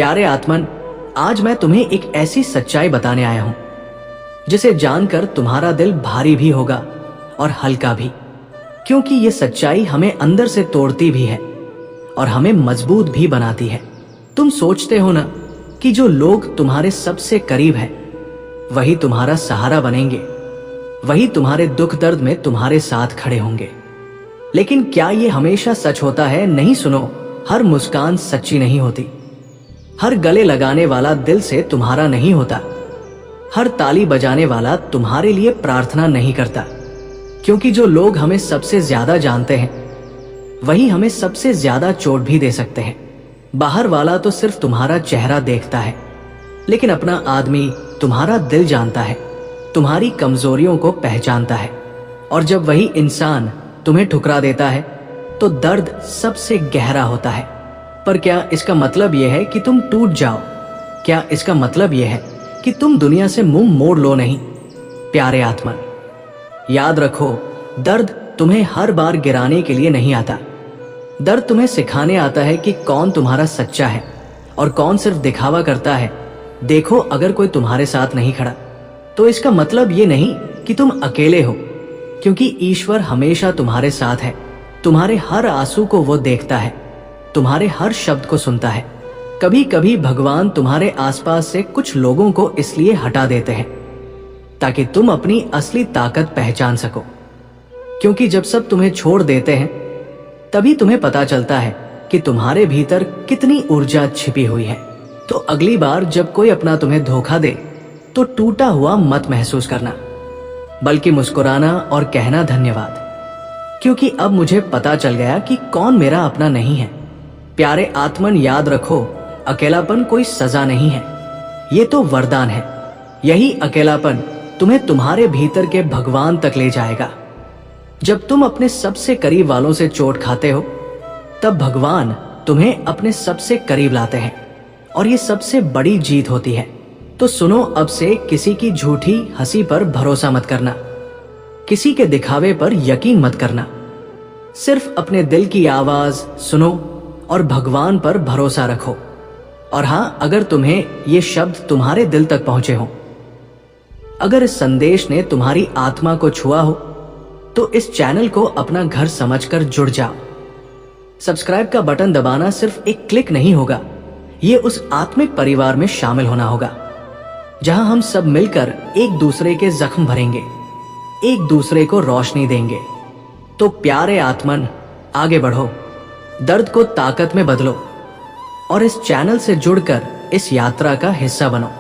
प्यारे आत्मन, आज मैं तुम्हें एक ऐसी सच्चाई बताने आया हूं जिसे जानकर तुम्हारा दिल भारी भी होगा और हल्का भी, क्योंकि ये सच्चाई हमें अंदर से तोड़ती भी है और हमें मजबूत भी बनाती है। तुम सोचते हो ना कि जो लोग तुम्हारे सबसे करीब हैं वही तुम्हारा सहारा बनेंगे, वही तुम्हारे दुख दर्द में तुम्हारे साथ खड़े होंगे। लेकिन क्या ये हमेशा सच होता है? नहीं। सुनो, हर मुस्कान सच्ची नहीं होती, हर गले लगाने वाला दिल से तुम्हारा नहीं होता, हर ताली बजाने वाला तुम्हारे लिए प्रार्थना नहीं करता, क्योंकि जो लोग हमें सबसे ज्यादा जानते हैं वही हमें सबसे ज्यादा चोट भी दे सकते हैं। बाहर वाला तो सिर्फ तुम्हारा चेहरा देखता है, लेकिन अपना आदमी तुम्हारा दिल जानता है, तुम्हारी कमजोरियों को पहचानता है। और जब वही इंसान तुम्हें ठुकरा देता है तो दर्द सबसे गहरा होता है। पर क्या इसका मतलब यह है कि तुम टूट जाओ? क्या इसका मतलब यह है कि तुम दुनिया से मुंह मोड़ लो? नहीं प्यारे आत्मन, याद रखो, दर्द तुम्हें हर बार गिराने के लिए नहीं आता। दर्द तुम्हें सिखाने आता है कि कौन तुम्हारा सच्चा है और कौन सिर्फ दिखावा करता है। देखो, अगर कोई तुम्हारे साथ नहीं खड़ा तो इसका मतलब ये नहीं कि तुम अकेले हो, क्योंकि ईश्वर हमेशा तुम्हारे साथ है। तुम्हारे हर आंसू को वो देखता है, तुम्हारे हर शब्द को सुनता है। कभी कभी भगवान तुम्हारे आसपास से कुछ लोगों को इसलिए हटा देते हैं ताकि तुम अपनी असली ताकत पहचान सको, क्योंकि जब सब तुम्हें छोड़ देते हैं तभी तुम्हें पता चलता है कि तुम्हारे भीतर कितनी ऊर्जा छिपी हुई है। तो अगली बार जब कोई अपना तुम्हें धोखा दे तो टूटा हुआ मत महसूस करना, बल्कि मुस्कुराना और कहना धन्यवाद, क्योंकि अब मुझे पता चल गया कि कौन मेरा अपना नहीं है। प्यारे आत्मन, याद रखो, अकेलापन कोई सजा नहीं है, ये तो वरदान है। यही अकेलापन तुम्हें तुम्हारे भीतर के भगवान तक ले जाएगा। जब तुम अपने सबसे करीब वालों से चोट खाते हो तब भगवान तुम्हें अपने सबसे करीब लाते हैं, और ये सबसे बड़ी जीत होती है। तो सुनो, अब से किसी की झूठी हंसी पर भरोसा मत करना, किसी के दिखावे पर यकीन मत करना। सिर्फ अपने दिल की आवाज सुनो और भगवान पर भरोसा रखो। और हाँ, अगर तुम्हें ये शब्द तुम्हारे दिल तक पहुंचे हो, अगर इस संदेश ने तुम्हारी आत्मा को छुआ हो, तो इस चैनल को अपना घर समझकर जुड़ जाओ। सब्सक्राइब का बटन दबाना सिर्फ एक क्लिक नहीं होगा, ये उस आत्मिक परिवार में शामिल होना होगा जहां हम सब मिलकर एक दूसरे के जख्म भरेंगे, एक दूसरे को रोशनी देंगे। तो प्यारे आत्मन, आगे बढ़ो, दर्द को ताकत में बदलो और इस चैनल से जुड़कर इस यात्रा का हिस्सा बनो।